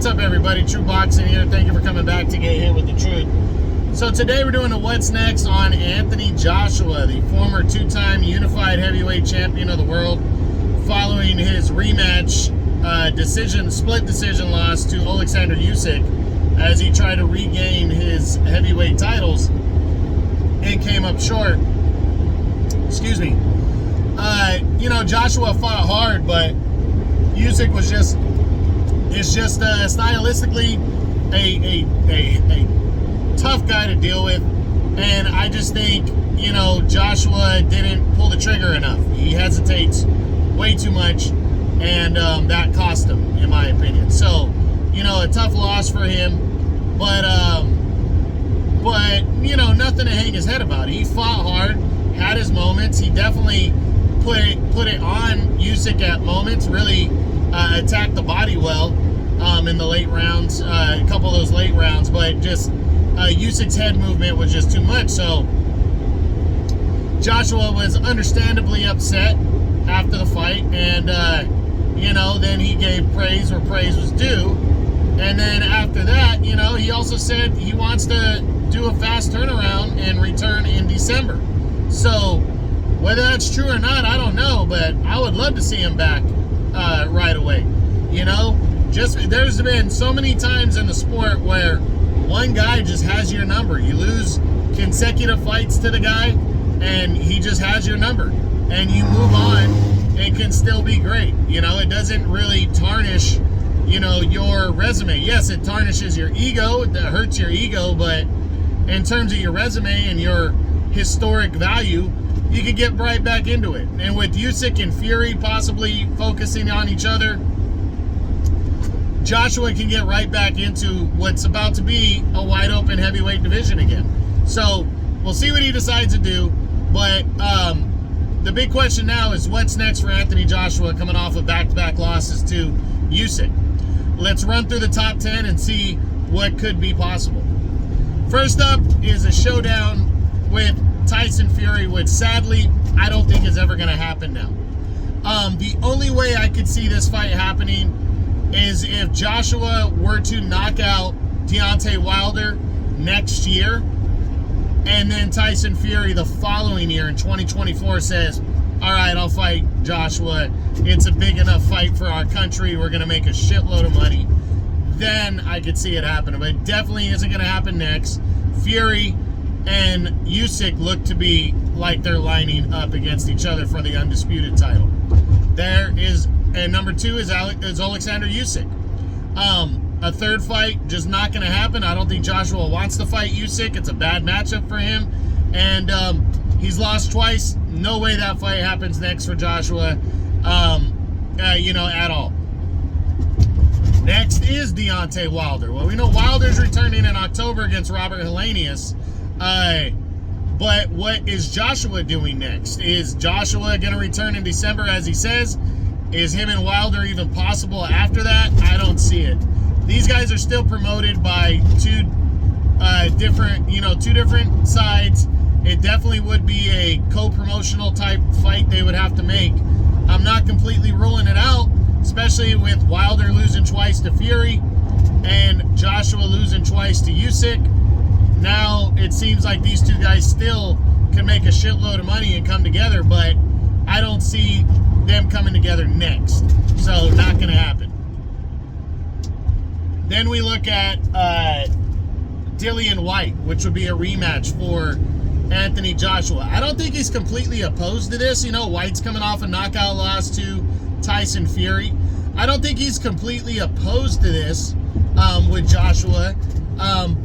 What's up, everybody? True Boxing here. Thank you for coming back to get hit with the truth. So today we're doing a What's Next on Anthony Joshua, the former two-time unified heavyweight champion of the world, following his rematch split decision loss to Oleksandr Usyk as he tried to regain his heavyweight titles and came up short. Excuse me. Joshua fought hard, but Usyk was stylistically a tough guy to deal with, and I just think Joshua didn't pull the trigger enough. He hesitates way too much, and that cost him, in my opinion. So a tough loss for him, but nothing to hang his head about. He fought hard, had his moments. He definitely put it on Usyk at moments. Really attacked the body well in the late rounds, a couple of those late rounds, but just Usyk's head movement was just too much. So Joshua was understandably upset after the fight, and then he gave praise where praise was due. And then after that, he also said he wants to do a fast turnaround and return in December. So whether that's true or not, I don't know, but I would love to see him back right away. There's been so many times in the sport where one guy just has your number. You lose consecutive fights to the guy, and he just has your number, and you move on and can still be great. It doesn't really tarnish, your resume. Yes, it tarnishes your ego. It hurts your ego, but in terms of your resume and your historic value, you could get right back into it. And with Usyk and Fury possibly focusing on each other, Joshua can get right back into what's about to be a wide open heavyweight division again. So we'll see what he decides to do. But the big question now is what's next for Anthony Joshua coming off of back-to-back losses to Usyk. Let's run through the top 10 and see what could be possible. First up is a showdown with Tyson Fury, which sadly I don't think is ever going to happen now. The only way I could see this fight happening is if Joshua were to knock out Deontay Wilder next year, and then Tyson Fury the following year in 2024 says, all right, I'll fight Joshua. It's a big enough fight for our country. We're going to make a shitload of money. Then I could see it happening, but it definitely isn't going to happen next. Fury and Usyk look to be like they're lining up against each other for the undisputed title. And number two is Oleksandr Usyk. A third fight just not going to happen. I don't think Joshua wants to fight Usyk. It's a bad matchup for him, and he's lost twice. No way that fight happens next for Joshua, at all. Next is Deontay Wilder. Well, we know Wilder's returning in October against Robert Helenius. But what is Joshua doing next? Is Joshua going to return in December as he says? Is him and Wilder even possible after that? I don't see it. These guys are still promoted by two different sides. It definitely would be a co-promotional type fight they would have to make. I'm not completely ruling it out, especially with Wilder losing twice to Fury and Joshua losing twice to Usyk. Now it seems like these two guys still can make a shitload of money and come together, but I don't see them coming together next. So not going to happen. Then we look at Dillian Whyte, which would be a rematch for Anthony Joshua. I don't think he's completely opposed to this. Whyte's coming off a knockout loss to Tyson Fury. I don't think he's completely opposed to this with Joshua.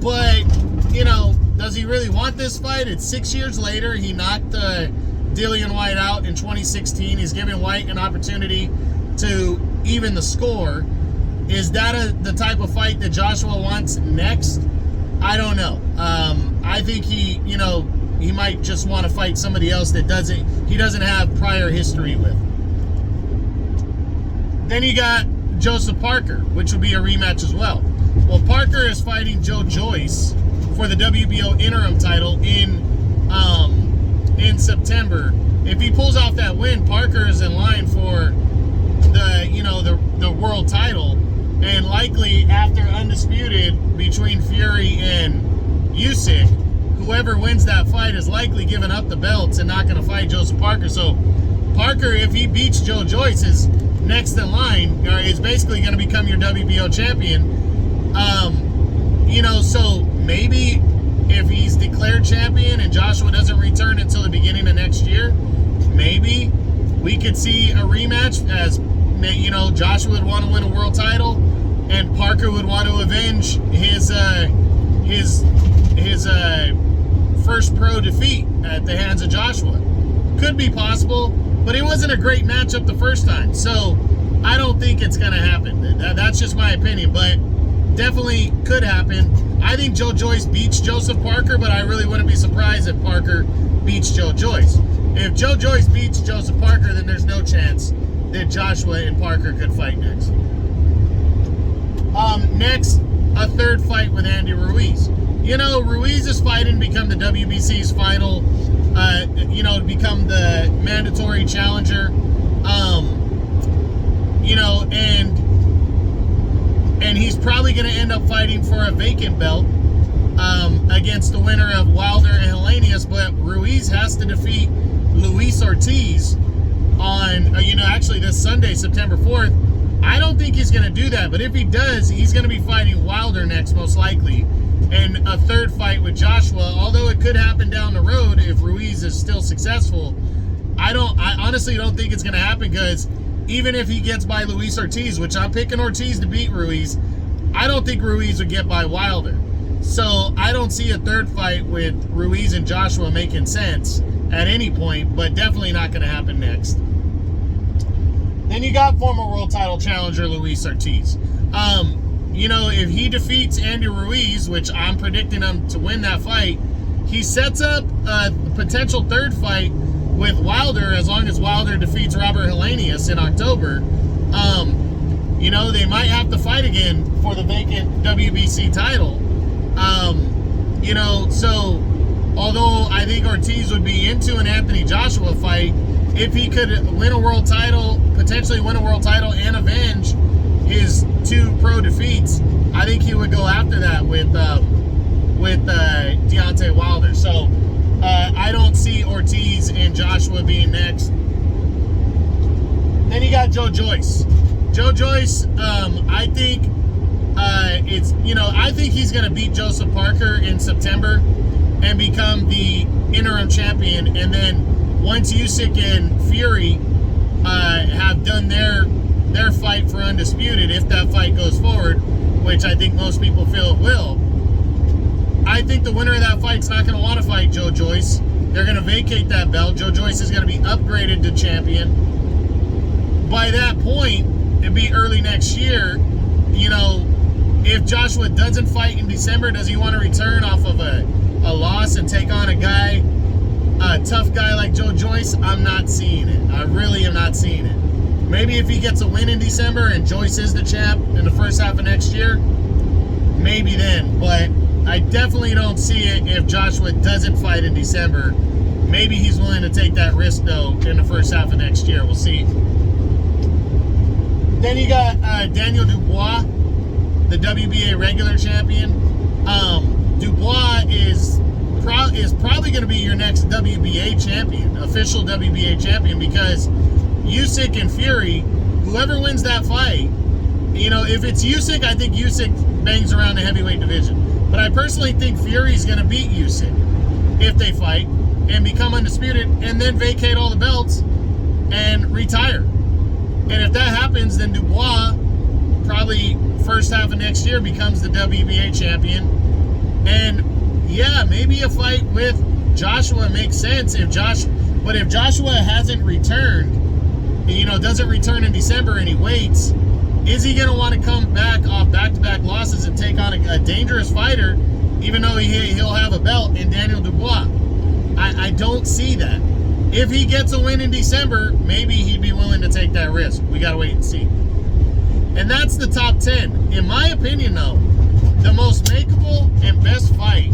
But does he really want this fight? It's 6 years later. He knocked Dillian Whyte out in 2016. He's giving Whyte an opportunity to even the score. Is that the type of fight that Joshua wants next? I don't know. I think he might just want to fight somebody else that he doesn't have prior history with. Then you got Joseph Parker, which will be a rematch as well. Well, Parker is fighting Joe Joyce for the WBO interim title in September. If he pulls off that win, Parker is in line for the world title. And like likely after Undisputed between Fury and Usyk, whoever wins that fight is likely giving up the belts and not going to fight Joseph Parker. So Parker, if he beats Joe Joyce, is next in line, or is basically going to become your WBO champion. So maybe if he's declared champion and Joshua doesn't return until the beginning of next year, maybe we could see a rematch, as Joshua would want to win a world title and Parker would want to avenge his first pro defeat at the hands of Joshua. Could be possible, but it wasn't a great matchup the first time, so I don't think it's going to happen. That's just my opinion, but definitely could happen. I think Joe Joyce beats Joseph Parker, but I really wouldn't be surprised if Parker beats Joe Joyce. If Joe Joyce beats Joseph Parker, then there's no chance that Joshua and Parker could fight next. Next, a third fight with Andy Ruiz. Ruiz is fighting to become the WBC's final, to become the mandatory challenger. And he's probably going to end up fighting for a vacant belt against the winner of Wilder and Helenius, but Ruiz has to defeat Luis Ortiz on, actually this Sunday, September 4th. I don't think he's going to do that, but if he does, he's going to be fighting Wilder next, most likely, and a third fight with Joshua, although it could happen down the road if Ruiz is still successful. I honestly don't think it's going to happen, because even if he gets by Luis Ortiz, which I'm picking Ortiz to beat Ruiz, I don't think Ruiz would get by Wilder. So I don't see a third fight with Ruiz and Joshua making sense at any point, but definitely not going to happen next. Then you got former world title challenger Luis Ortiz. If he defeats Andy Ruiz, which I'm predicting him to win that fight, he sets up a potential third fight with Wilder, as long as Wilder defeats Robert Helenius in October. They might have to fight again for the vacant WBC title. So although I think Ortiz would be into an Anthony Joshua fight, if he could win a world title, potentially win a world title and avenge his two pro defeats, I think he would go after that with Deontay Wilder. So I don't see Ortiz and Joshua being next. Then you got Joe Joyce. Joe Joyce, I think I think he's going to beat Joseph Parker in September and become the interim champion. And then once Usyk and Fury have done their fight for Undisputed, if that fight goes forward, which I think most people feel it will, I think the winner of that fight's not going to want to fight Joe Joyce. They're going to vacate that belt. Joe Joyce is going to be upgraded to champion. By that point, it'd be early next year. If Joshua doesn't fight in December, does he want to return off of a loss and take on a tough guy like Joe Joyce? I'm not seeing it. I really am not seeing it. Maybe if he gets a win in December and Joyce is the champ in the first half of next year, maybe then. But I definitely don't see it if Joshua doesn't fight in December. Maybe he's willing to take that risk, though, in the first half of next year. We'll see. Then you got Daniel Dubois, the WBA regular champion. Dubois is probably going to be your next WBA champion, official WBA champion, because Usyk and Fury, whoever wins that fight, if it's Usyk, I think Usyk bangs around the heavyweight division. But I personally think Fury's going to beat Usyk if they fight and become undisputed and then vacate all the belts and retire. And if that happens, then Dubois probably first half of next year becomes the WBA champion. And yeah, maybe a fight with Joshua makes sense if Joshua hasn't returned, doesn't return in December and he waits, is he going to want to come back off back-to-back losses and take on a dangerous fighter, even though he'll have a belt in Daniel Dubois? I don't see that. If he gets a win in December, maybe he'd be willing to take that risk. We got to wait and see. And that's the top 10. In my opinion, though, the most makeable and best fight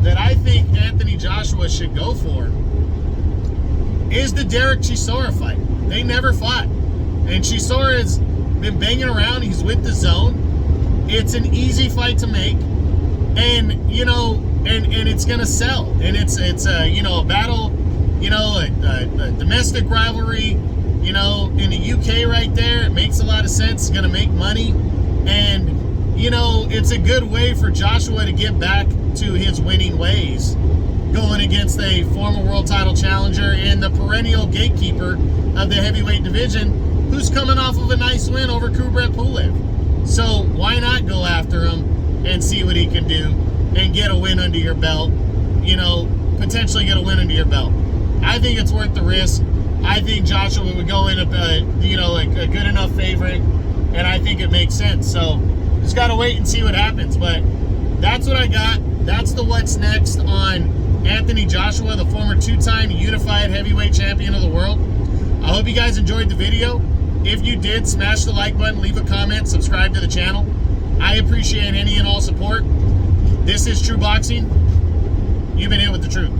that I think Anthony Joshua should go for is the Derek Chisora fight. They never fought. And Chisora is been banging around. He's with the zone. It's an easy fight to make, and you know, and it's gonna sell. And it's you know, a battle, you know, a domestic rivalry, you know, in the UK right there. It makes a lot of sense. It's gonna make money, and you know, it's a good way for Joshua to get back to his winning ways, going against a former world title challenger and the perennial gatekeeper of the heavyweight division, who's coming off of a nice win over Kubrat Pulev. So why not go after him and see what he can do and get a win under your belt, you know, potentially get a win under your belt. I think it's worth the risk. I think Joshua would go in you know, a good enough favorite, and I think it makes sense. So just got to wait and see what happens. But that's what I got. That's the what's next on Anthony Joshua, the former two-time unified heavyweight champion of the world. I hope you guys enjoyed the video. If you did, smash the like button, leave a comment, subscribe to the channel. I appreciate any and all support. This is True Boxing. You've been in with the truth.